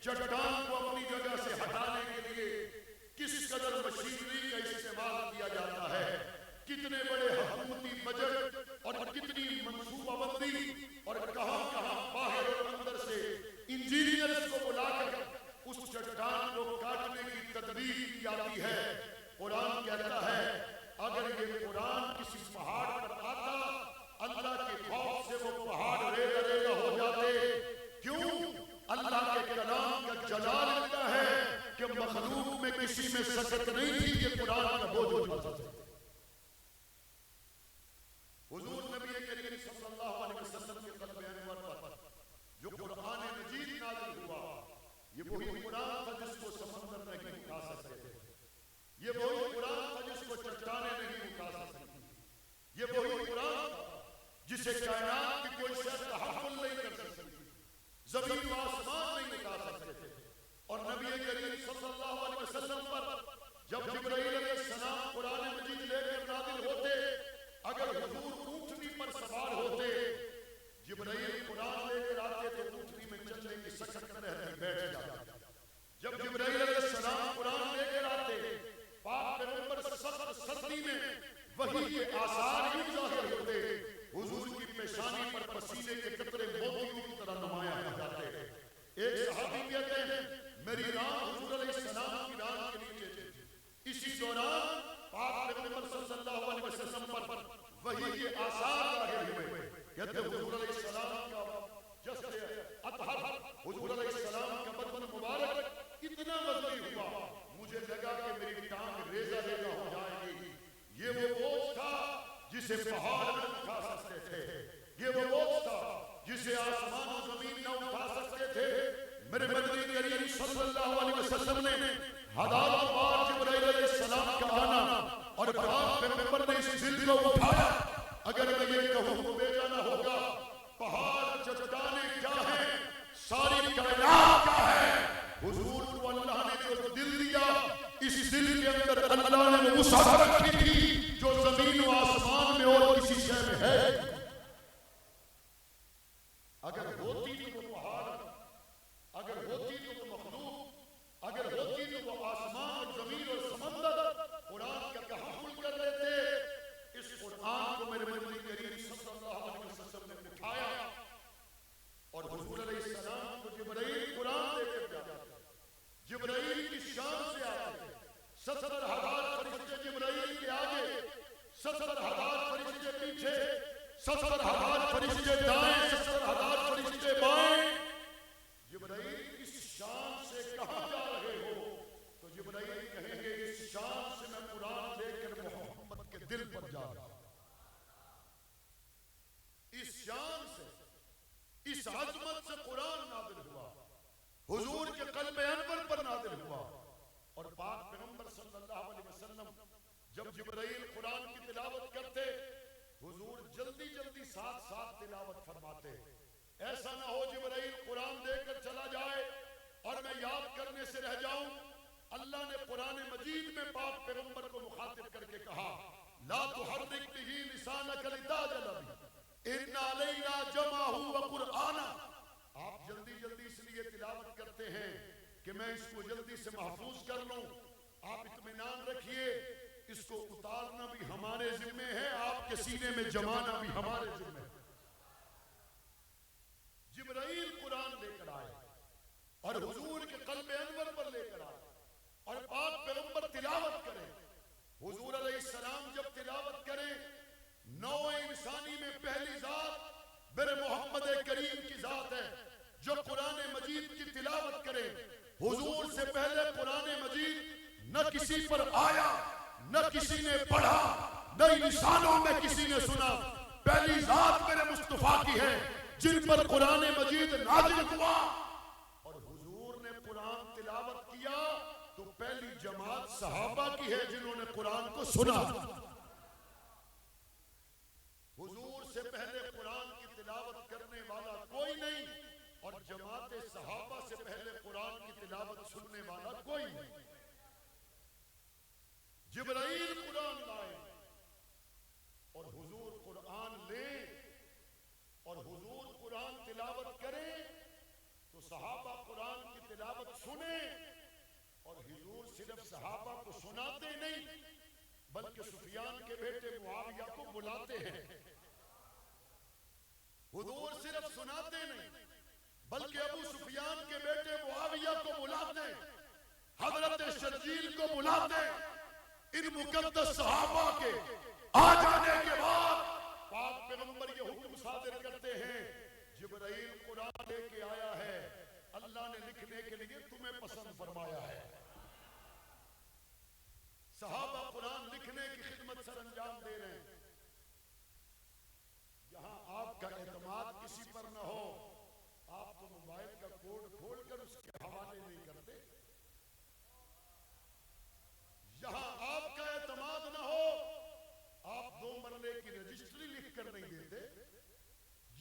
चट्टान को अपनी जगह से हटाने के लिए किस कदर मशीनरी का इस्तेमाल किया जाता है, कितने बड़े हुकूमती बजट और कितनी मंसूबाबंदी और कहां-कहां बाहर और अंदर से इंजीनियर्स को बुलाकर उस चट्टान को काटने की तदबीर की जाती है। कुरान कहता है अगर ये कुरान किसी पहाड़ पर आता, अल्लाह के खौफ से वो पहाड़ रेगा हो जाते। क्यों? अल्लाह के कलाम का जलाल इतना है कि मखलूक में किसी में सकत नहीं थी कि कुरान का बोझ उठा सके। हुजूर नबी करीम सल्लल्लाहु अलैहि वसल्लम के क़ल्ब अनवर पर जो कुरान मजीद नाज़िल हुआ, ये वही कुरान था जिसको समंदर नहीं उठा सकते थे, ये वही कुरान था जिसको चट्टानें नहीं उठा सकती थी, ये वही कुरान था जिसे कायनात की कोई शय तहम्मुल नहीं कर सकती, ज़मीन व आसमान नहीं उठा सकते थे। और नबी करीम सल्लल्लाहु अलैहि वसल्लम पर जब जिब्राइल अलैहिस्सलाम कुरान मजीद लेकर नाज़िल होते, अगर हुजूर ऊंटनी पर सवार होते, जिब्राइल कुरान लेकर आते तो ऊंटनी में चलने की सकत न रहती, बैठ जाते। जब जिब्राइल अलैहिस्सलाम कुरान लेकर आते, पाक पैगंबर सख्त सर्दी में वही के आसार यूं ज़ाहिर होते, हुजूर की पेशानी पर पसीने के कतरे मोतियों की तरह नुमायां हो जाते। एक सहाबी कहते हैं मेरी राह हुजूर अलैहिस्सलाम की राह के नीचे थी। इसी दौरान पाक पैगंबर सल्लल्लाहु अलैहि वसल्लम पर वही के आसार ज़ाहिर हुए। कहते हुजूर अलैहिस्सलाम का जस्द अतहर, हुजूर अलैहिस्सलाम का बदन मुबारक इतना मजबूत हुआ, मुझे लगा कि मेरी टांग रेजा रेजा हो जाएगी। ये वो बोझ था जिसे पहाड़ न उठा सकते थे, ये वो बोझ था जिसे आसमान और जमीन न उठा सकते थे। मेरे मदनी करीम सल्लल्लाहु अलैहि वसल्लम ने हज़ारों बार जिब्राइल अलैहिस्सलाम का आना और पाक पैगंबर ने इस दिल को उठाया। अगर मैं ये कहूं तो बेजाना होगा, पहाड़ चट्टानें क्या है, सारी कायनात क्या है। हुजूर को अल्लाह ने जो दिल दिया, इस दिल के अंदर अल्लाह ने वो वसअत रखी थी जो जमीन व आसमान में और किसी शय में है। अगर होती तो वो पहाड़, अगर होती तो वो मखलूक, अगर होती तो वो आसमान और जमीन और समंदर कुरान का तहम्मुल कर लेते। इस कुरान को मेरे नबी करीम सल्लल्लाहु अलैहि वसल्लम ने उठाया और हुजूर अलैहिस्सलाम को जिब्राइल कुरान लेकर जाते। जिब्राइल की शान से आते, 70,000 फरिश्ते जिब्राइल के आगे, 70,000 फरिश्ते पीछे, 70,000 फरिश्ते दाएं, 70,000 फरिश्ते बाएं। जिब्राइल इस शान से कहां जा रहे हो? तो जिब्राइल कहेंगे इस शान से मैं कुरान लेकर मोहम्मद के दिल पर जा रहा हूं। इस शान से, इस अजमत से कुरान नाज़िल हुआ, हुजूर के क़ल्ब अनवर पर नाज़िल हुआ। और पाक पैगंबर सल्लल्लाहु अलैहि वसल्लम जब जिब्राइल कुरान की तिलावत करते, हुजूर जल्दी जल्दी साथ साथ तिलावत फरमाते। ऐसा ना हो जिब्राइल कुरान देकर चला जाए और मैं याद करने से रह जाऊं। अल्लाह ने कुरान मजीद में पाक पैगंबर को मुखातिब करके कहा, ला तुहर्रिक बिही लिसानक लिताजल बिही, इन्ना अलैना जमाहु व कुरआना। आप जल्दी जल्दी इसलिए तिलावत करते हैं कि मैं इसको जल्दी से महफूज कर लूं। आप इत्मीनान रखिए, इसको उतारना भी हमारे जिम्मे है, आपके सीने में जमाना भी हमारे जिम्मे है। जिब्राइल कुरान लेकर आए और हुजूर के क़ल्ब अनवर पर लेकर आए और पाक पैगंबर तिलावत करें। हुजूर अलैहिस्सलाम जब तिलावत करें, नौ इंसानी में पहली जात मेरे मोहम्मद करीम की जात है जो कुरान मजीद की तिलावत करे। हुजूर से पहले कुरान मजीद न किसी पर आया, न किसी ने पढ़ा, न इंसानों में किसी ने सुना। पहली जात मेरे मुस्तफा की है जिन पर कुरान मजीद नाज़िल हुआ। और हुजूर ने कुरान तिलावत किया तो पहली जमात सहाबा की है जिन्होंने कुरान को सुना। हुजूर से पहले कुरान की तिलावत करने वाला कोई नहीं और जमात सहाबा से पहले कुरान की तिलावत सुनने वाला कोई नहीं। जिब्राइल कुरान लाए और हुजूर कुरान ले और हुजूर कुरान तिलावत करें तो सहाबा कुरान की तिलावत सुने। और हुजूर सिर्फ सहाबा को सुनाते नहीं बल्कि सुफियान के बेटे मुआविया को बुलाते हैं। हुजूर सिर्फ सुनाते नहीं बल्कि अबू सुफियान के बेटे मुआविया को बुलाते, हजरत शर्जील को बुलाते। इन मुकद्दस सहाबा के आ जाने के बाद पाक पैगंबर ये हुक्म सादिर करते हैं, जिब्राइल कुरान लेके आया है, अल्लाह ने लिखने के लिए तुम्हें पसंद फरमाया है। सहाबा कुरान लिखने की खिदमत सर अंजाम दे रहे हैं। यहां आपका एतमाद किसी पर न हो, आप तो मोबाइल का कोड खोलकर उसके हवाले नहीं करते। यहां आपका एतमाद न हो, आप 2 मरने की रजिस्ट्री लिख कर नहीं देते।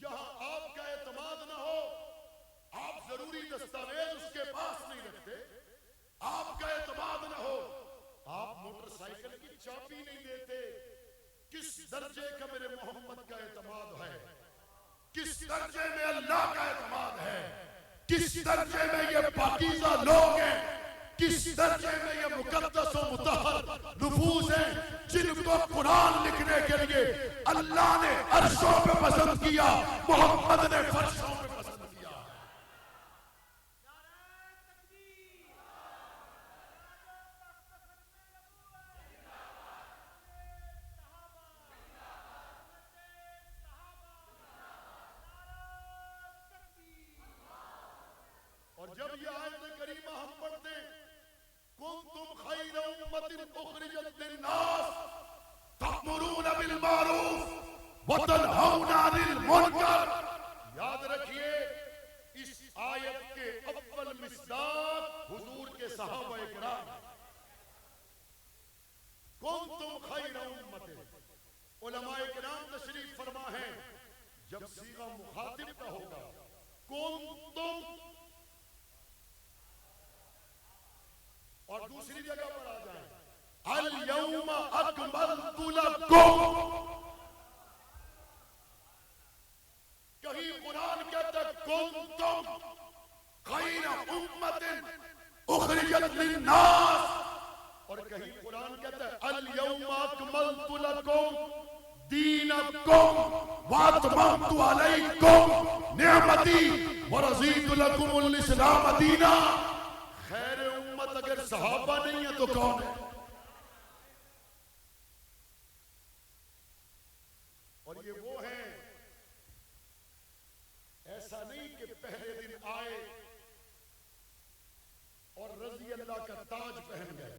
यहां आपका एतमाद न हो, आप जरूरी दस्तावेज उसके पास नहीं रखते। आपका एतमाद न हो, आप मोटरसाइकिल की चाबी नहीं देते। किस दर्जे का मेरे मोहम्मद का एतमाद है, किस दर्जे में अल्लाह का एतमाद है, किस दर्जे में ये पाकीज़ा लोग हैं, किस दर्जे में ये मुकद्दस और मुतहर नफूस हैं जिनको कुरान लिखने के लिए अल्लाह ने अर्शों पे पसंद किया, मोहम्मद ने फर्शों पे पसंद किया। और जब ये आयत करीमा हम पढ़ते, कुंतुम खैर उम्मतिन उखरिजत लिन्नास तअमुरूना बिल मारूफ व तनहौना अनिल मुनकर। याद रखिए, इस आयत के अव्वल मिसदाक हुजूर के सहाबाए किराम। कुंतुम खैर उम्मतिन, उलमाए किराम तशरीफ फरमा है, जब सीगा मुखातिब का होगा कुंतुम, और दूसरी जगह पर आ जाए अल यौमा अकमलतु लकुम। कहीं कुरान कहता कुंतुम खैर उम्मतिन उखरिजत लिन्नास, और कहीं कुरान कहता है अल यौमा अकमलतु लकुम दीनकुम व अतममतु अलैकुम निअमती व रज़ीतु लकुमुल इस्लाम दीना। खैर उम्मत अगर सहाबा नहीं है तो कौन है? और ये वो हैं, ऐसा नहीं कि पहले दिन आए और रज़ी अल्लाह का ताज पहन गए।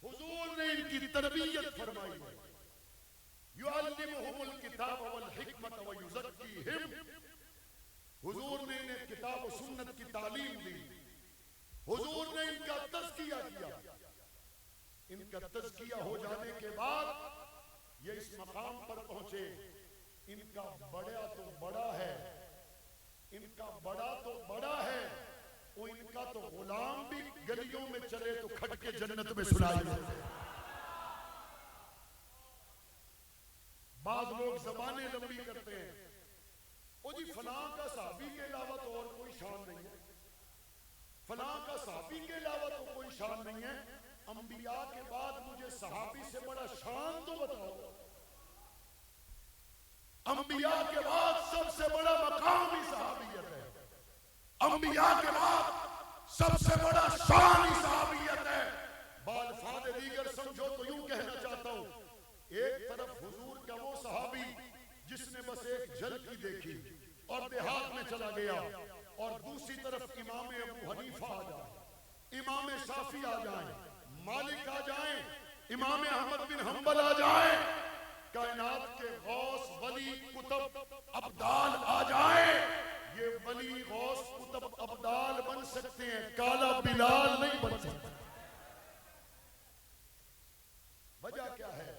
हुजूर ने इनकी तरबियत फरमाई है, युअल्लिमुहुमुल किताब वल हिकमत व युज़क्कीहिम। हुजूर ने इन्हें किताब और सुन्नत की तालीम दी। हुजूर ने इनका तज़किया किया। इनका तज़किया हो जाने के बाद ये इस मकाम पर पहुंचे। इनका बड़ा तो बड़ा है, इनका बड़ा तो बड़ा है, वो इनका तो गुलाम भी गलियों में चले तो खटके जन्नत में सुनाई देते। बाद लोग ज़बानें लंबी करते हैं, ओ जी फलां का साहबी के अलावा तो और कोई शान नहीं है, फलां का साहबी के अलावा तो कोई शान नहीं है। अंबिया के बाद मुझे सहाबी से बड़ा शान तो बताओ। अंबिया के बाद सबसे बड़ा मकाम ही सहाबियत है। अंबिया के बाद सबसे बड़ा शान ही सहाबियत है। बालफाद दीगर समझो तो यूं कहना चाहता हूं, एक तरफ हुजूर का वो सहाबी जिसने बस एक झलकी देखी और देहात में चला गया, और दूसरी तरफ इमाम अबू हनीफा आ जाए, इमाम शाफी आ जाए, मालिक आ जाए, इमाम अहमद बिन हंबल आ जाए, कायनात के गौस वली कुतुब अब्दाल आ जाए। ये वली गौस कुतुब अब्दाल बन सकते हैं, काला बिलाल नहीं बन सकते। वजह क्या है?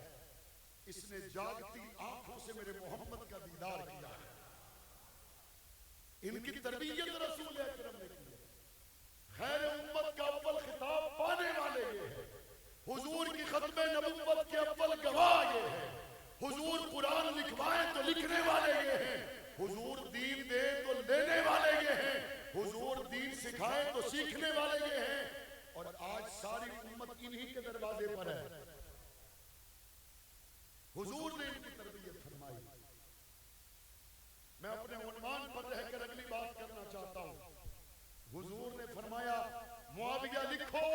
इसने जागती आंखों से मेरे मोहम्मद का दीदार किया है। इनकी तरबियत रसूल अकरम ने की है। खैर उम्मत का अव्वल खिताब पाने वाले ये है। हुजूर की खत्मे नबुव्वत के अव्वल गवाह ये है। हुजूर कुरान लिखवाए तो लिखने वाले ये हैं। हुजूर दीन दे तो लेने वाले ये हैं। हुजूर दीन सिखाए तो सीखने वाले ये हैं, और आज सारी उम्मत इन्हीं के दरवाजे पर है। हुजूर ने इनकी तरबियत फरमाई। मैं अपने उन्वान पर रहकर अगली बात करना चाहता हूं। हुजूर ने फरमाया मुआविया लिखो।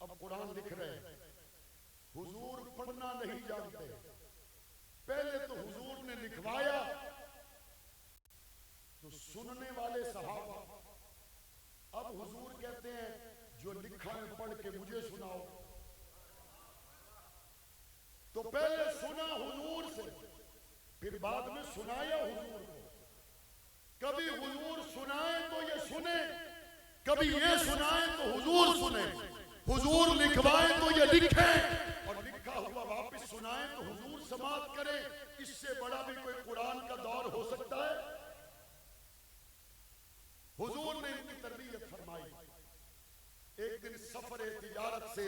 अब कुरान लिख रहे हैं, हुजूर पढ़ना नहीं जानते। पहले तो हुजूर ने लिखवाया तो सुनने वाले सहाबा, अब हुजूर कहते हैं जो लिखा है पढ़ के मुझे सुनाओ। तो पहले सुना हुजूर से, फिर बाद में सुनाया हुजूर को। कभी हुजूर सुनाए तो ये सुने, कभी ये सुनाए तो हुजूर सुने। हुजूर लिखवाए तो ये लिखे, और लिखा हुआ वापस सुनाए तो हुजूर समाप्त करे। इससे बड़ा भी कोई कुरान का दौर हो सकता है? हुजूर ने इनकी तरबियत फरमाई। एक दिन सफर तिजारत से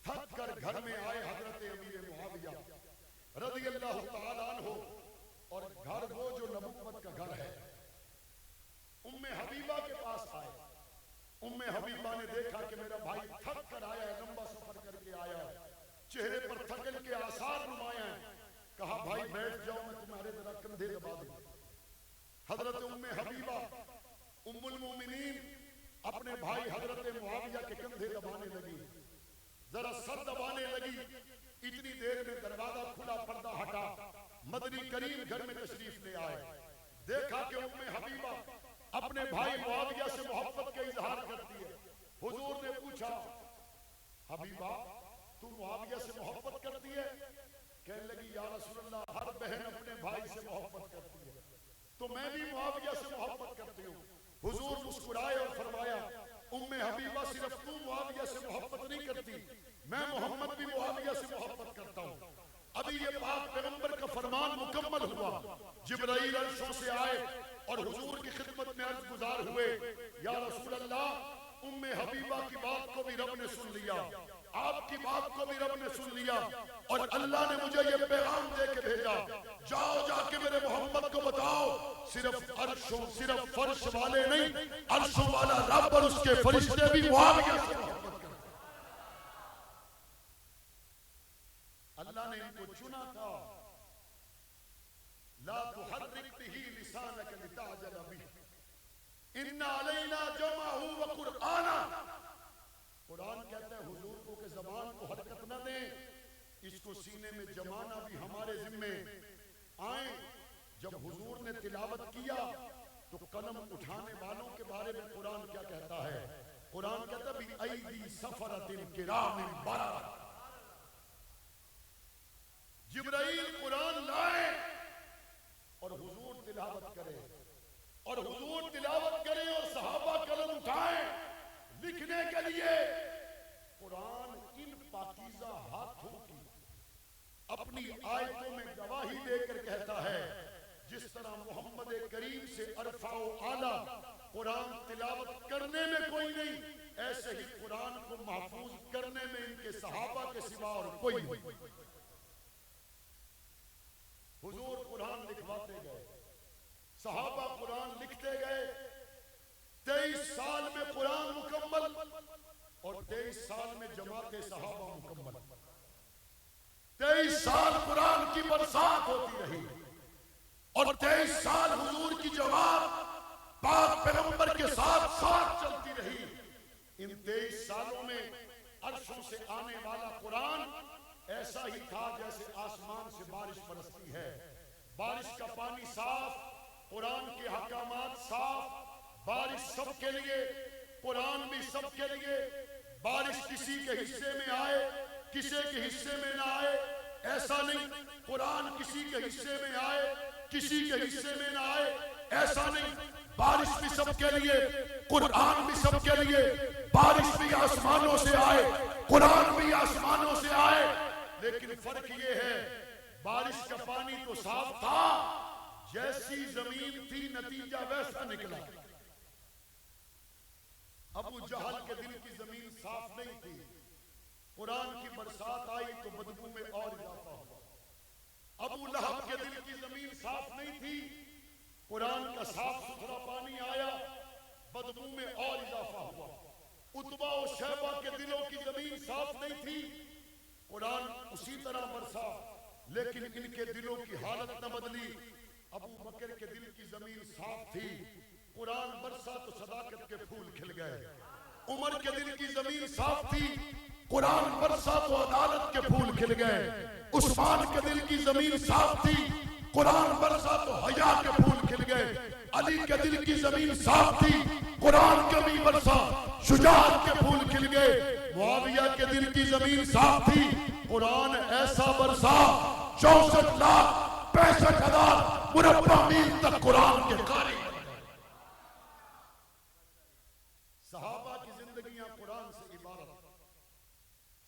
थक कर घर में आए हजरत अमीर मुआविया रज़ियल्लाहु ताला अन्हु, और घर वो जो नबुव्वत का घर है। उम्मे हबीबा के पास आए। उम्मे हबीबा ने देखा कि मेरा भाई थक कर आया है, लंबा सफर करके आया है, चेहरे पर थकन के आसार नुमाया हैं। कहा भाई बैठ जाओ, मैं तुम्हारे जरा कंधे दबा दूं। हजरत उम्मे हबीबा उम्मुल मोमिनीन अपने भाई हजरत मुआविया के कंधे दबाने लगी, जरा सर दबाने लगी। इतनी देर में दरवाजा खुला, पर्दा हटा, मदनी करीम घर में तशरीफ ले आए। देखा कि उम्मे हबीबा अपने भाई मुआविया से मोहब्बत का इजहार करती है। हुजूर ने पूछा हबीबा तू मुआविया से मोहब्बत करती है? कहने लगी या रसूलल्लाह, हर बहन अपने भाई से मोहब्बत करती है, तो मैं भी मुआविया से मोहब्बत करती हूँ। हुजूर मुस्कुराए और फरमाया उम्मे हबीबा सिर्फ तू मुआविया से मोहब्बत नहीं करती, मैं मोहम्मद भी मुआविया से मोहब्बत करता हूँ। अभी ये पाक पैगंबर का फरमान मुकम्मल हुआ। जिब्राइल अर्शों से आए और हुजूर की खिदमत में अर्ज गुजार हुए, या रसूल अल्लाह उम्मे हबीबा की बात को भी रब ने सुन लिया, आपकी बात को भी रब ने सुन लिया, और अल्लाह ने मुझे ये पैगाम दे के भेजा, जाओ जाके मेरे मोहम्मद को बताओ सिर्फ अर्शों, सिर्फ फर्श वाले नहीं, अर्शों वाला रब और उसके फरिश्ते भी मुआविया से मोहब्बत करते। अल्लाह ने इनको चुना था। ला तुहर्रिक बिही लिसानक लिताजल बिही, इन्ना अलैना जमअहु व कुरआना। कुरान कहता है हुजूर को के ज़बान को हरकत न दें, इसको सीने में जमाना भी हमारे जिम्मे आए। जब हुजूर ने तिलावत किया तो कलम उठाने वालों के बारे में कुरान क्या कहता है? कुरान कहता है बिअयदी सफरतिन किरामिन बररा। जिब्राइल कुरान लाए और हुजूर तिलावत करे, और हुजूर तिलावत करे और सहाबा कलम उठाए लिखने के लिए। कुरान इन पाकीज़ा हाथों की अपनी आयतों में गवाही देकर कहता है, जिस तरह मोहम्मद करीम से अरफाओ आला कुरान तिलावत करने में कोई नहीं, ऐसे ही कुरान को महफूज करने में इनके सहाबा के सिवा और कोई नहीं। हुजूर कुरान लिखवाते गए, सहाबा कुरान लिखते गए। 23 साल में कुरान मुकम्मल, और 23 साल में जमाते सहाबा मुकम्मल। 23 साल कुरान की बरसात होती रही, और 23 साल हुजूर की जमात पाक पैगंबर के साथ साथ चलती रही। इन 23 सालों में अर्शों से आने वाला कुरान ऐसा ही था जैसे आसमान से बारिश बरसती है। बारिश का पानी साफ, कुरान के हकामात साफ, बारिश सबके लिए, कुरान भी सबके लिए। बारिश किसी के हिस्से में आए, किसी के हिस्से में ना आए, ऐसा नहीं। कुरान किसी के हिस्से में आए, किसी के हिस्से में ना आए, ऐसा नहीं। बारिश भी सबके लिए, कुरान भी सबके लिए। बारिश भी आसमानों से आए, कुरान भी आसमानों से आए, लेकिन फर्क ये है बारिश का पानी तो साफ था, जैसी जमीन थी नतीजा वैसा निकला। अबू जहल के दिल की जमीन साफ नहीं थी, कुरान की बरसात आई तो बदबू में और इजाफा हुआ। अबू लहब के दिल की जमीन साफ नहीं थी, कुरान का साफ सुथरा पानी आया रुतबों में और इजाफा हुआ। उतबा और शैबा के दिलों की जमीन साफ नहीं थी, कुरान उसी तरह बरसा, लेकिन इनके दिलों की हालत न बदली। अबू बकर के दिल की जमीन साफ थी, कुरान बरसा तो सदाकत के फूल खिल गए। उमर के दिल की जमीन साफ थी, कुरान बरसा तो अदालत के फूल खिल गए। उस्मान के दिल की जमीन साफ थी, कुरान बरसा तो हया के फूल खिल गए। अली के दिल की जमीन साफ थी, कुरान कभी बरसा शुजाअत के फूल खिल गए। मुआविया के दिल की जमीन साफ थी, कुरान ऐसा बरसा 64,65,000 मुरब्बा मील तक कुरान के कारी बन गए। सहाबा की जिंदगियां कुरान से इबारत।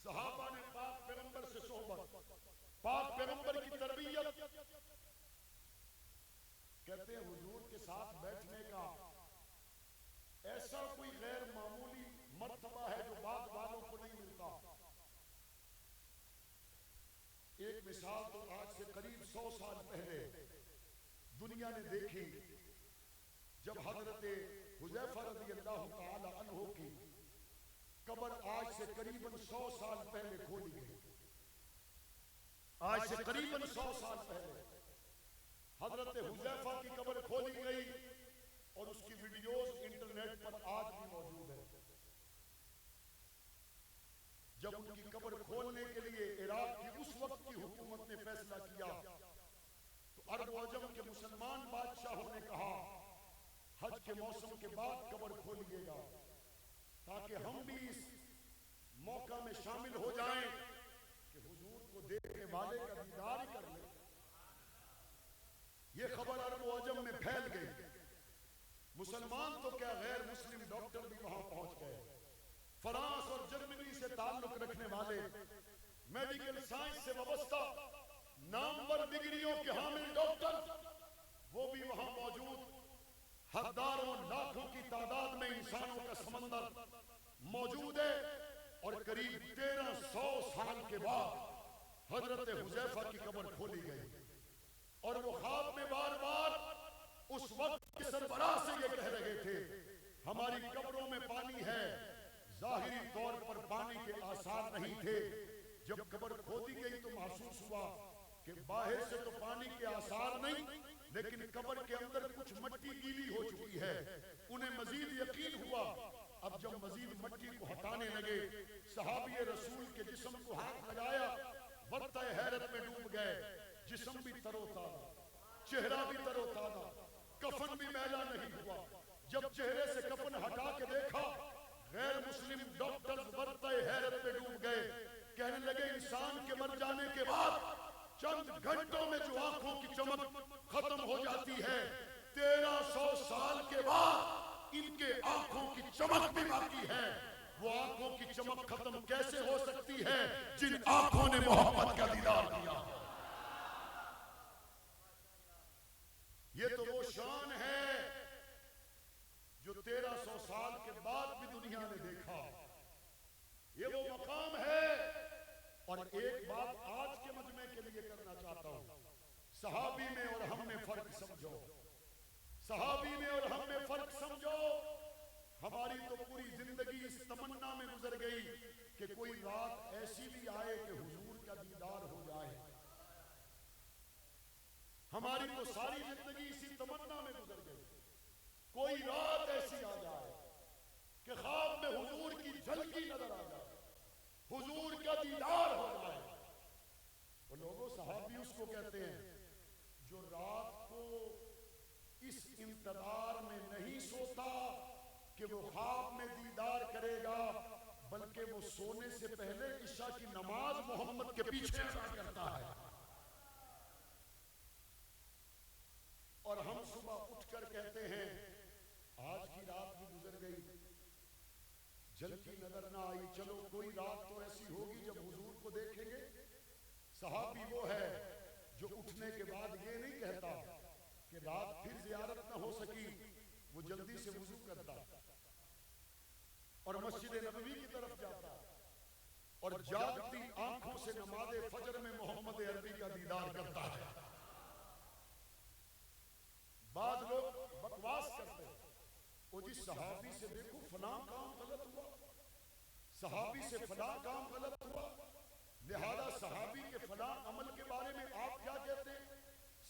सहाबा ने पाक पैगंबर से सोहबत, पाक पैगंबर की तरबियत। कहते हैं हुजूर के साथ बैठने का ऐसा कोई गैर मामूली मर्तबा है जो बाद वालों को नहीं मिलता। एक मिसाल तो आज से करीब 100 साल पहले दुनिया ने देखी, जब हजरत हुज़ैफा रज़ियल्लाहु ताला अन्हु की कब्र आज से करीबन 100 साल पहले खोली गई। आज से करीबन 100 साल पहले हजरत हुज़ैफा की कब्र खोली गई और उसकी वीडियोस इंटरनेट पर आज भी मौजूद है। जब उनकी कब्र खोलने के लिए इराक की उस वक्त की हुकूमत ने फैसला किया तो अरब अजम के मुसलमान बादशाहों ने कहा हज के मौसम के बाद कब्र खोलिएगा ताकि हम भी इस मौका में शामिल हो जाएं कि हुजूर को देखने वाले का दीदार ही कर ले। ये खबर अरब अजम में फैल गई। मुसलमान तो क्या गैर मुस्लिम डॉक्टर भी वहां पहुंच गए। फ्रांस और जर्मनी से ताल्लुक रखने वाले, मेडिकल साइंस से वाबस्ता नामवर डिग्रियों के हामिल डॉक्टर वो भी वहां मौजूद। हजारों लाखों की तादाद में इंसानों का समंदर मौजूद है और करीब 1300 साल के बाद हजरत हुज़ैफा की कब्र खोली गई और वो ख्वाब में बार बार उस वक्त के सरबराह से ये कह रहे थे हमारी कब्रों में पानी है। जाहिरी तौर पर पानी के आसार नहीं थे। जब कब्र खोदी गई तो महसूस हुआ कि बाहर से तो पानी के आसार नहीं, लेकिन कब्र के अंदर कुछ मिट्टी गीली हो चुकी है। उन्हें मजीद यकीन हुआ। अब जब मजीद मिट्टी को हटाने लगे, सहाबी रसूल के जिस्म को हाथ लगाया, वक्त हैरत में डूब गए। जिस्म भी तरोताजा, चेहरा भी तरोताजा, कफन भी मैला नहीं हुआ। जब चेहरे से कफन हटा के देखा, गैर मुस्लिम डॉक्टर वक्त हैरत में डूब गए। कहने लगे इंसान के मर जाने के बाद चंद घंटों में जो आंखों की चमक खत्म हो जाती है, 1300 साल के बाद इनके आंखों की चमक भी बाकी है। वो आंखों की चमक खत्म कैसे हो सकती है जिन आंखों ने मोहम्मद का दीदार किया। ये तो वो शान है जो 1300 साल के बाद भी दुनिया ने देखा। ये वो मकाम है। और एक बात आज के मजमे के लिए करना चाहता हूं, सहाबी में और हम में फर्क समझो। सहाबी में और हम में फर्क समझो। हमारी तो पूरी जिंदगी इस तमन्ना में गुजर गई कि कोई रात ऐसी भी आए कि हुजूर का दीदार हो जाए। हमारी तो सारी जिंदगी इसी तमन्ना में गुजर गई। कोई रात ऐसी आ जाए कि ख्वाब में हुजूर की झलकी नजर आ जाए, हुजूर का दीदार हो जाए। वो लोगों सहाबी उसको कहते हैं जो रात को इस इंतजार में नहीं सोता कि वो ख्वाब में दीदार करेगा, बल्कि वो सोने से पहले इशा की नमाज मोहम्मद के पीछे अदा करता है। और हम सुबह उठकर कहते हैं आज की रात भी गुजर गई, झलकी नजर ना आई, चलो कोई रात तो ऐसी होगी जब हुजूर को देखेंगे। सहाबी वो है जो उठने के बाद ये नहीं कहता कि रात फिर जियारत ना हो सकी, वो जल्दी से वुजू करता और मस्जिद नबवी की तरफ जाता और जागती आंखों से नमाज़े फजर में मोहम्मद अरबी का दीदार करता है। बाद लोग बकवास करते हैं, वो जी जी सहाबी से देखो फलां काम गलत हुआ, सहाबी से फलां काम गलत हुआ, लिहाजा सहाबी के फलां अमल के बारे में आप क्या कहते हैं,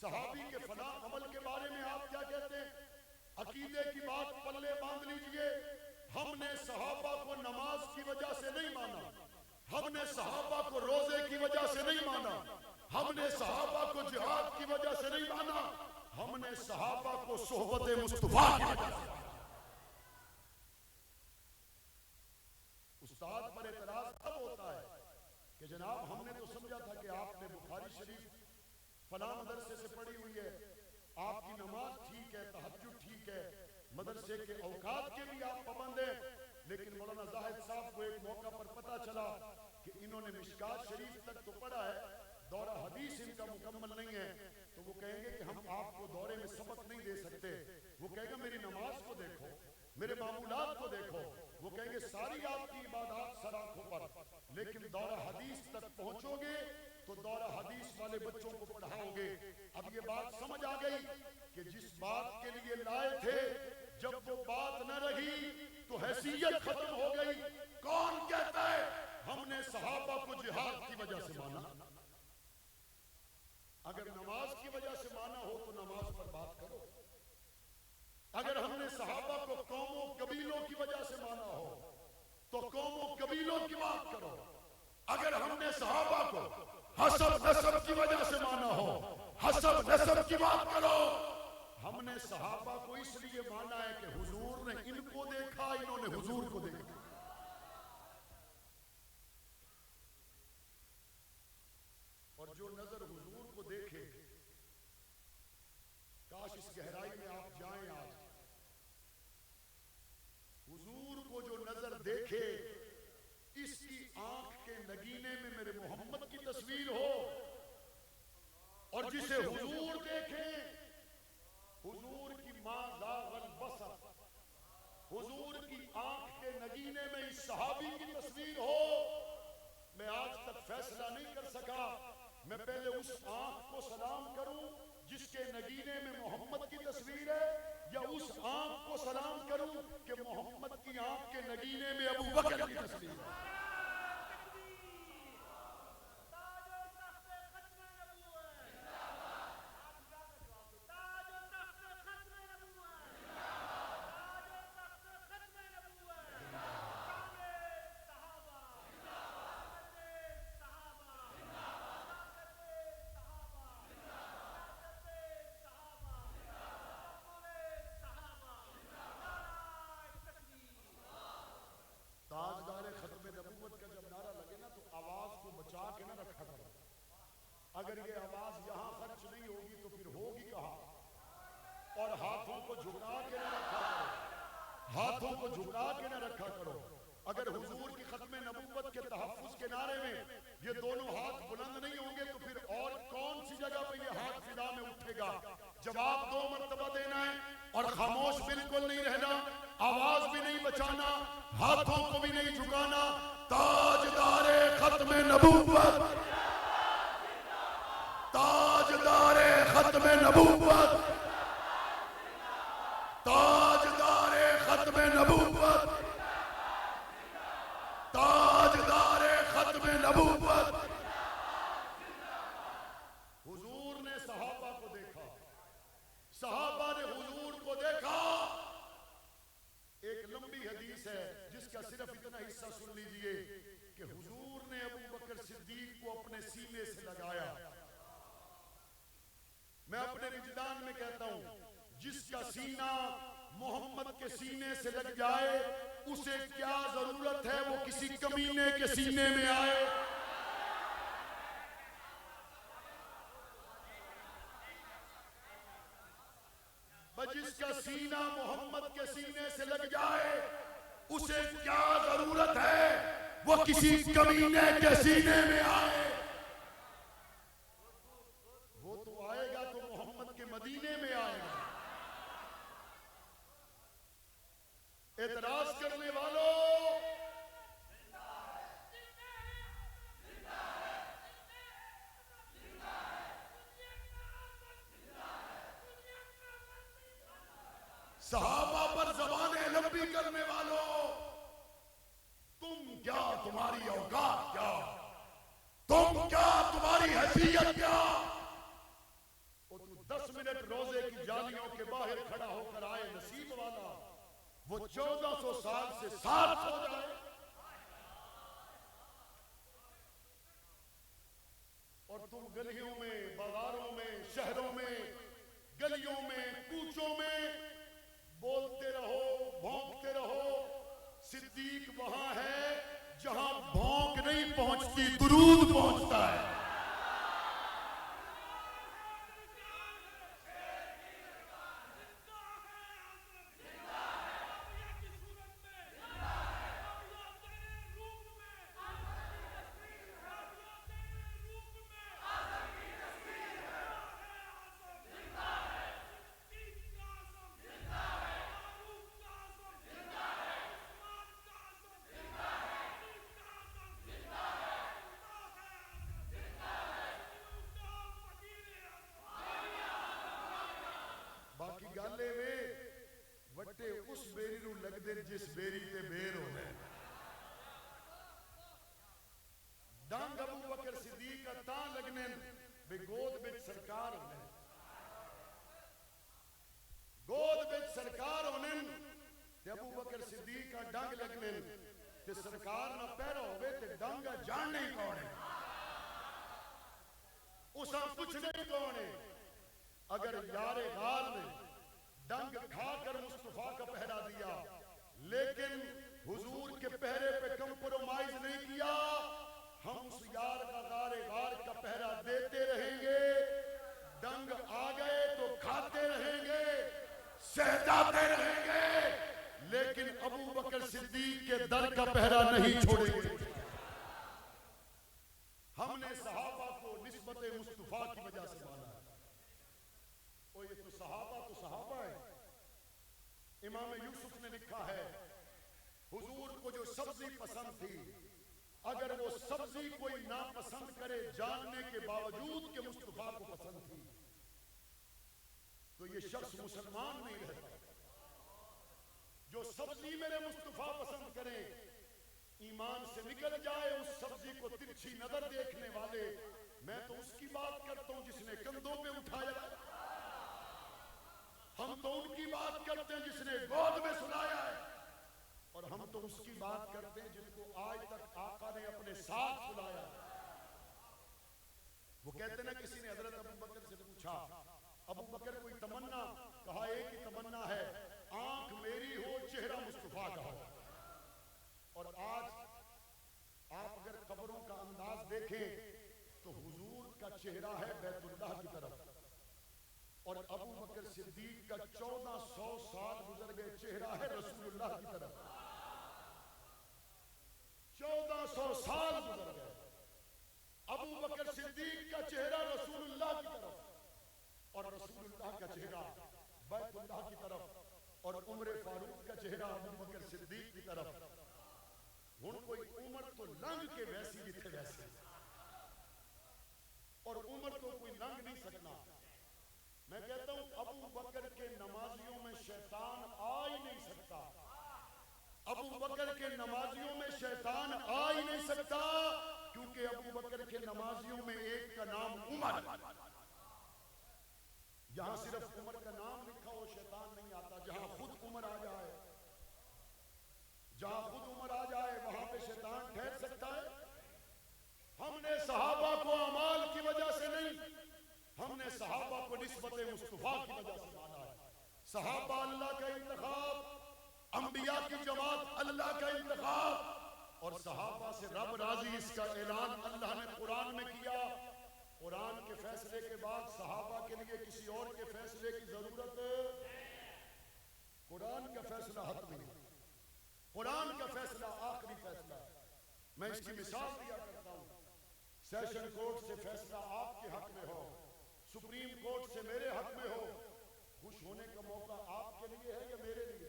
सहाबी के फलां अमल के बारे में आप क्या कहते हैं। अकीदे की बात पल्ले बांध लीजिए, हमने सहाबा को नमाज की वजह से नहीं माना, हमने सहाबा को रोजे की वजह से नहीं माना, हमने सहाबा को जिहाद की वजह से नहीं माना, हमने सहाबा को सोहबत मुस्तफा की वजह से। उस्ताद पर एतराज तब होता है कि जनाब हमने तो समझा था कि आपने बुखारी शरीफ फलां मदरसे से पढ़ी हुई है, आपकी नमाज ठीक है, तहज्जुद ठीक है, मदरसे के औकात के भी आप पाबंद हैं, लेकिन मौलाना जाहिद साहब को एक मौका पर पता चला कि इन्होंने मिशकात शरीफ तक तो पढ़ा है, दौरा हदीस इनका मुकम्मल नहीं है, तो वो कहेंगे कि हम आपको दौरे में सबक नहीं दे सकते। वो कहेगा मेरी नमाज को देखो, मेरे मामूलात को देखो, वो कहेंगे सारी आपकी इबादत सर आंखों पर, लेकिन दौरा हदीस तक पहुंचोगे तो दौरा हदीस वाले बच्चों को पढ़ाओगे। अब ये बात समझ आ गई कि जिस बात के लिए लाए थे जब वो बात न रही तो हैसियत खत्म हो गई। कौन कहता है हमने सहाबा को जिहाद की वजह से माना? अगर नमाज की वजह से माना हो तो नमाज पर बात करो। अगर हमने सहाबा को कौमों कबीलों की वजह से माना हो तो कौमों कबीलों की बात करो। अगर हमने सहाबा को हसब नसब की वजह से माना हो, हसब नसब की बात करो। हमने सहाबा को इसलिए माना है कि हुजूर ने इनको देखा, इन्होंने हुजूर को देखा। और जो नजर हुजूर को देखे, काश इस गहराई में आप जाएं। आज हुजूर को जो नजर देखे, इसकी आंख के नगीने में मेरे मोहम्मद की तस्वीर हो, और जिसे हुजूर देखे, हुजूर की मां जागल बसर, हुजूर की आंख के नगीने में इस सहाबी की तस्वीर हो। मैं आज तक फैसला नहीं कर सका, मैं पहले उस आंख को सलाम करूं जिसके नगीने में मोहम्मद की तस्वीर है, या उस आंख को सलाम करूं कि मोहम्मद की आंख के नगीने में अबू बकर की तस्वीर है। अगर ये आवाज यहां खर्च नहीं होगी तो फिर होगी कहां? और हाथों को झुका के न रखा करो, हाथों को झुका के न रखा करो। अगर हुजूर की खत्म नबूवत के तहफ्फुज के नारे में ये दोनों हाथ बुलंद नहीं होंगे तो फिर और कौन सी जगह पे ये हाथ फिदा में उठेगा? जवाब 2 मरतबा देना है और खामोश बिल्कुल नहीं रहना, आवाज भी नहीं बचाना, हाथों को भी नहीं झुकाना। ताजदारे खत्म नबूवत, ताजदारे खत्म नबूवत, ताजदारे खत्म नबूवत, ताजदारे खत्म नबूवत। हुजूर ने सहाबा को देखा, सहाबा ने हुजूर को देखा। एक लंबी हदीस है जिसका सिर्फ इतना हिस्सा सुन लीजिए कि हुजूर ने अबू बकर सिद्दीक को अपने सीने से लगाया। मैं अपने विजदान में कहता हूं, जिसका सीना मोहम्मद के सीने से लग जाए उसे क्या जरूरत है वो किसी कमीने के सीने में आए। जिसका सीना मोहम्मद के सीने से लग जाए उसे क्या जरूरत है वो किसी कमीने के सीने में आए। वो तो आएगा तो मोहम्मद के मदीने में आएगा। एतराज करने वालों, सहाबा पर ज़बान वो 1400 साल से साथ हो जाए। और तुम गलियों में, बाजारों में, शहरों में, गलियों में, कूचों में बोलते रहो, भौंकते रहो, सिद्दीक वहां है जहां भौंक नहीं पहुंचती, दुरूद पहुंचता है। गाले वे वट्टे उस बेरी नूं लगदे जिस बेरी ते बेर होवे। डंग अबू बकर सिद्दीक का तां लगने बे गोद विच सरकार होने, गोद विच सरकार होने ते अबू बकर सिद्दीक का डंग लगने ते सरकार ना पैरा होवे ते डंग जानने ही कौन है, उसा पूछने ही कौन है। अगर यारे गाल ने डंग खाकर मुस्तफा का पहरा दिया लेकिन हुजूर के पहरे पे कंप्रोमाइज नहीं किया, हम उस यार का गारे गार का पहरा देते रहेंगे। डंग आ गए तो खाते रहेंगे, सहजाते रहेंगे, लेकिन अबू बकर सिद्दीक के दर का पहरा नहीं छोड़ेंगे। हमने सहाबा को निस्बत मुस्तफा की वजह से माना है। और ये तो सहाबा है। इमाम यूसुफ ने लिखा है हुजूर को जो सब्जी पसंद थी, अगर वो सब्जी कोई ना पसंद करे जानने के बावजूद कि मुस्तफा को पसंद थी, तो ये शख्स मुसलमान नहीं रहता। जो सब्जी मेरे मुस्तफा पसंद करे, ईमान से निकल जाए उस सब्जी को तिरछी नजर देखने वाले, मैं तो उसकी बात करता हूं जिसने कंधों पे उठाया। हम तो उनकी बात करते हैं जिसने गोद में सुलाया है, और हम तो उसकी बात करते हैं जिनको आज तक आका ने अपने साथ सुलाया। वो कहते ना, किसी ने हजरत अबू बकर से पूछा, अबू बकर कोई तमन्ना? कहा एक ही तमन्ना है, आंख मेरी हो, चेहरा मुस्तफा का हो। और आज आप अगर कब्रों का अंदाज देखें तो हुजूर का चेहरा है बैतुल्लाह की तरफ, और अबू बकर सिद्दीक का 1400 साल गुजर गए चेहरा है रसूलुल्लाह की तरफ। 1400 साल गुजर गए, अबू बकर सिद्दीक का चेहरा रसूलुल्लाह की तरफ, और रसूलुल्लाह का चेहरा बैतुल्लाह की तरफ, और उमर फारूक का चेहरा अबू बकर सिद्दीक की तरफ। हुण कोई उमर तो लंघ के वैसी भी थे वैसे, और उमर तो कोई लंघ नहीं सकना। मैं कहता हूं अबू बकर के नमाजियों में शैतान आ ही नहीं सकता, अबू बकर के नमाजियों में शैतान आ ही नहीं सकता, क्योंकि अबू बकर के नमाजियों में एक का नाम उमर। यहां सिर्फ उमर का नाम लिखा हो शैतान नहीं आता। जहां खुद उमर आ जाए, जहां खुद उमर आ जाए वहां पे शैतान ठहर सकता है। हमने सहाबा को अमाल की वजह से नहीं, हमने सहाबा को निस्बत मुस्तफा की वजह से माना है। सहाबा अल्लाह का इंतखाब, अंबिया की जमात अल्लाह का इंतखाब, और सहाबा से रब राजी, इसका ऐलान अल्लाह ने कुरान में किया। कुरान के फैसले के बाद सहाबा के लिए किसी और के फैसले की जरूरत, कुरान का फैसला हतमी, कुरान का फैसला आखिरी फैसला। मैं इसकी मिसाल दिया करता हूं, सेशन कोर्ट से फैसला आपके हक में हो, सुप्रीम कोर्ट से मेरे हक में हो, खुश होने का मौका आपके लिए है या मेरे लिए?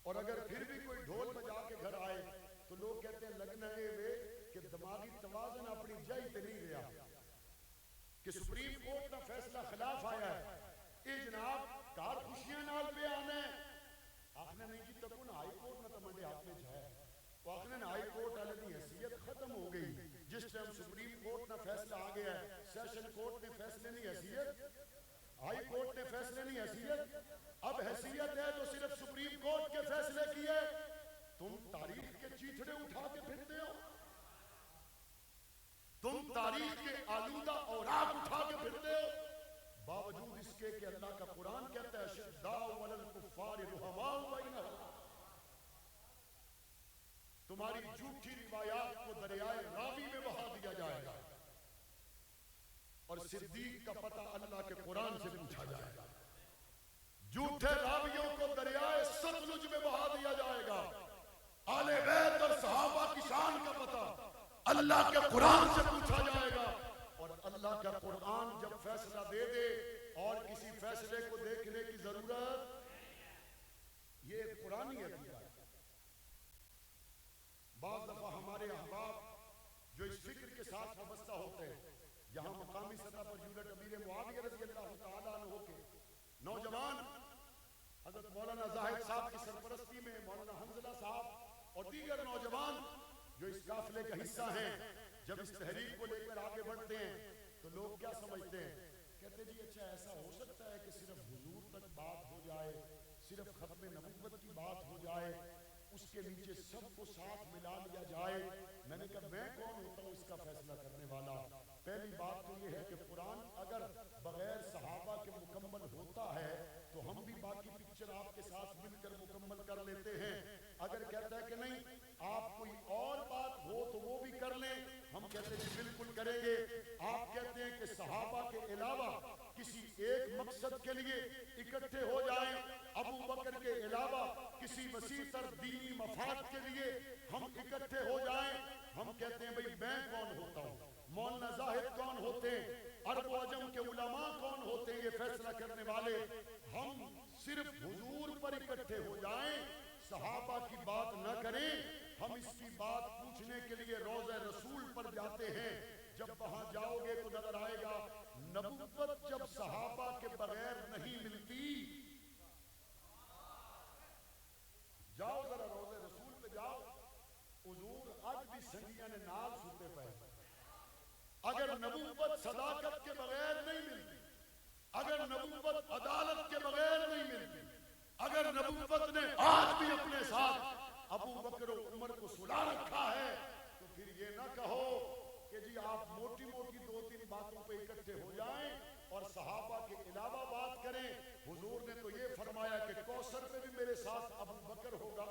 और अगर फिर भी कोई ढोल बजा के घर आए तो लोग कहते हैं लगना ये वे कि दिमागी तवाज़ुन अपनी जगह पे नहीं रहा, कि सुप्रीम कोर्ट का फैसला खिलाफ आया है, ये जनाब कार खुशियां नाल पे आना है। आखने नहीं जी तकुन हाई कोर्ट में तमंडे हाथ में जाए, वो आखने हाई कोर्ट वाले की हैसियत खत्म हो गई। जिस टाइम सुप्रीम कोर्ट का फैसला आ गया है, सेशन कोर्ट ने फैसले की हैसियत हाई कोर्ट ने फैसले नहीं, हैसियत। अब हैसियत है तो सिर्फ सुप्रीम कोर्ट के फैसले की है। तुम तारीख के चीथड़े उठा के फिरते हो, तुम तारीख के आलूदा औराक उठा के फिरते हो, बावजूद इसके कि अल्लाह का कुरान कहता है अशद्दाउ अलल कुफ्फार रुहमाउ बैनहुम। तुम्हारी झूठी रिवायात को दरियाए रावी में बहा दिया जाएगा और सिद्दीक का पता अल्लाह के कुरान से पूछा जाएगा। झूठे रावियों को दरियाए सतलुज में बहा दिया जाएगा। आले बैत और सहाबा की शान का पता अल्लाह के कुरान से पूछा जाएगा। और अल्लाह का कुरान जब फैसला दे दे और किसी फैसले को देखने की जरूरत, ये कुरानी अकीदा है। बाज़ दफा हमारे अहबाब जो इस फिक्र के साथ वाबस्ता होते हैं, यहाँ मकामी सतह पर यूनिट अमीर मुआविया रज़ियल्लाहु ताला अन्हु के नौजवान हजरत मौलाना जाहिद साहब की सरपरस्ती में मौलाना हंजला साहब और दीगर नौजवान जो इस काफिले का हिस्सा हैं, जब इस तहरीक को लेकर आगे बढ़ते हैं तो लोग क्या समझते हैं, कहते जी अच्छा ऐसा हो सकता है कि सिर्फ हुजूर तक बात हो जाए, सिर्फ खत्म नबूवत की बात हो जाए, उसके नीचे सबको साथ मिला लिया जाए। मैंने कहा मैं कौन होता हूँ इसका फैसला करने वाला। पहली बात तो ये है कि कुरान अगर बगैर सहाबा के मुकम्मल होता है तो हम भी बाकी पिक्चर आपके साथ मिलकर मुकम्मल कर लेते हैं। अगर कहता है कि नहीं आप कोई और बात हो तो वो भी कर लें, हम कहते हैं बिल्कुल करेंगे। आप कहते हैं कि सहाबा के अलावा किसी एक मकसद के लिए इकट्ठे हो जाएं, अबू बकर के अलावा किसी वसी तर दीनी मफाद के लिए हम इकट्ठे हो जाएं, हम कहते हैं भाई मैं कौन होता हूँ, मौलाना जाहिद कौन होते हैं, अरब अजम के उलमा कौन होते हैं ये फैसला करने वाले। हम सिर्फ हुजूर पर इकट्ठे हो जाएं, सहाबा की बात न करें। हम इसकी बात पूछने के लिए रोज़े रसूल पर जाते हैं। जब वहां जाओगे तो नजर आएगा नबुव्वत जब सहाबा के बगैर नहीं मिलती। जाओ जरा रोज़े रसूल पे जाओ, हुजूर आज भी संगिया ने नाल सुनते पे। अगर नबुव्वत सदाकत के बगैर नहीं मिलती, अगर नबुव्वत अदालत के बगैर नहीं मिलती, अगर नबुव्वत ने आज भी अपने साथ अबू बकर और उमर को सुला रखा है, तो फिर ये ना कहो कि जी आप मोटी मोटी दो तीन बातों पे इकट्ठे हो जाएं और सहाबा के अलावा बात करें। हुजूर ने तो ये फरमाया कि कौसर पे भी मेरे साथ अबू बकर होगा,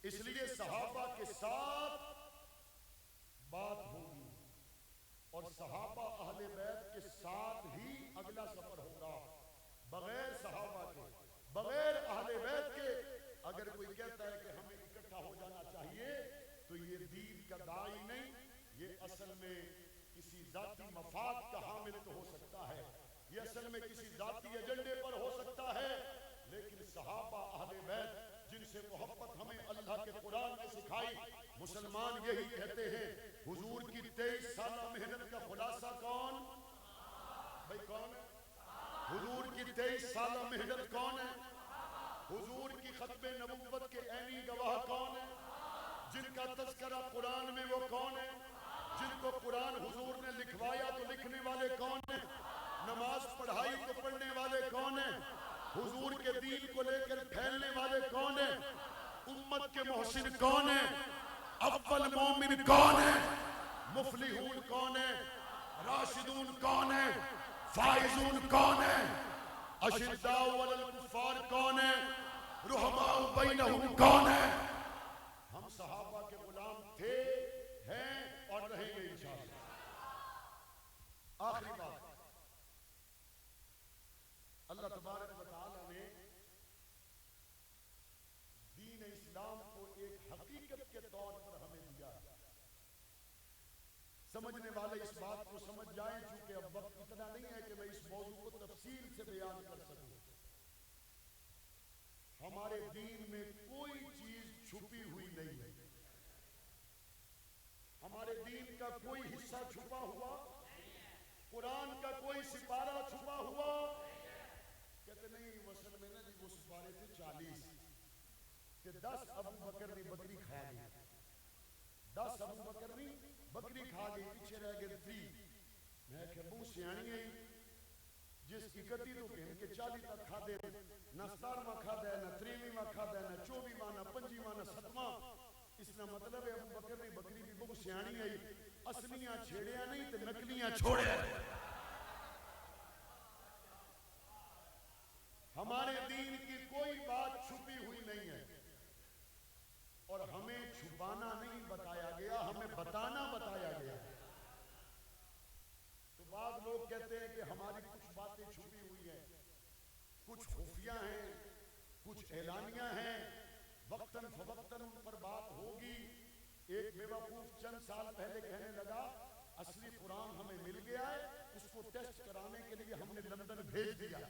इसलिए सहाबा के साथ बात होगी और सहाबा अहले बैत के साथ ही अगला सफर होगा। बगैर सहाबा के, बगैर अहले बैत के अगर कोई कहता है कि हमें इकट्ठा हो जाना चाहिए तो ये दीन का दाई नहीं, ये असल में किसी जाती मफाद का हामिल तो हो सकता है, ये असल में किसी जाती एजेंडे पर हो सकता है। लेकिन सहाबा अहले बैत जिनसे मोहब्बत हमें अल्लाह के कुरान ने सिखाई, मुसलमान यही कहते हैं हुजूर की 23 साल मेहनत का खुलासा कौन भाई कौन है? हुजूर की 23 साल मेहनत कौन है? हुजूर की खत्मे नबुव्वत के ऐनी गवाह कौन है? जिनका तज़किरा कुरान में वो कौन है? जिनको कुरान हुजूर ने लिखवाया तो लिखने वाले कौन है? नमाज पढ़ाई तो पढ़ने वाले कौन है? हुजूर के दीन को लेकर फैलने वाले कौन है? उम्मत के मोहसिन कौन है? अव्वल मोमिन कौन है? मुफलिहून कौन है? राशिदून कौन है? फाइजून कौन है? अशिद्दाउ अलल कुफ्फार कौन है? रुहमाउ बैनहुम कौन है? हम सहाबा के गुलाम थे, हैं और रहेंगे इंशाअल्लाह। आखिरी बात, अल्लाह तबारक व तआला ने दीन इस्लाम को एक हकीकत के तौर पर हमें दिया। समझने वाले इस बात को समझ जाएं, चूंकि अब वक्त इतना नहीं है कि मैं इस मौजू को तफसील से बयान कर सकूं। हमारे दीन में कोई चीज छुपी हुई नहीं है, हमारे दीन का कोई हिस्सा छुपा हुआ, कुरान का कोई सिपारा छुपा हुआ। कहते नहीं वसल में ना जी वो सिपारे थे 40 कि 10 अबू बकर ने बकरी खा ली, 10 अबू बकर ने बकरी खा गई, पीछे रह गए 3। मैं क्या बहुत सियाणी है, 40 तक खादे ना 17वां खादा है ना 23वां खादा है ना 24वां ना 25वां ना 7वां। इसका मतलब है अबू बकर ने बकरी भी बहुत सियाणी आई, असलियां छेड़िया नहीं तो नकलियां छोड़िया। हमारे दीन की कोई बात छुपी हुई नहीं है और हमें छुपाना नहीं बताया गया, हमें बताना बताया गया। तो बाद लोग कहते हैं कि हमारी कुछ बातें छुपी हुई हैं, कुछ खुफिया हैं, कुछ ऐलानिया हैं, वक्तन फवक्तन उन पर बात होगी। एक बेवकूफ चंद साल पहले कहने लगा असली कुरान हमें मिल गया है, उसको टेस्ट कराने के लिए हमने लंदन भेज दिया।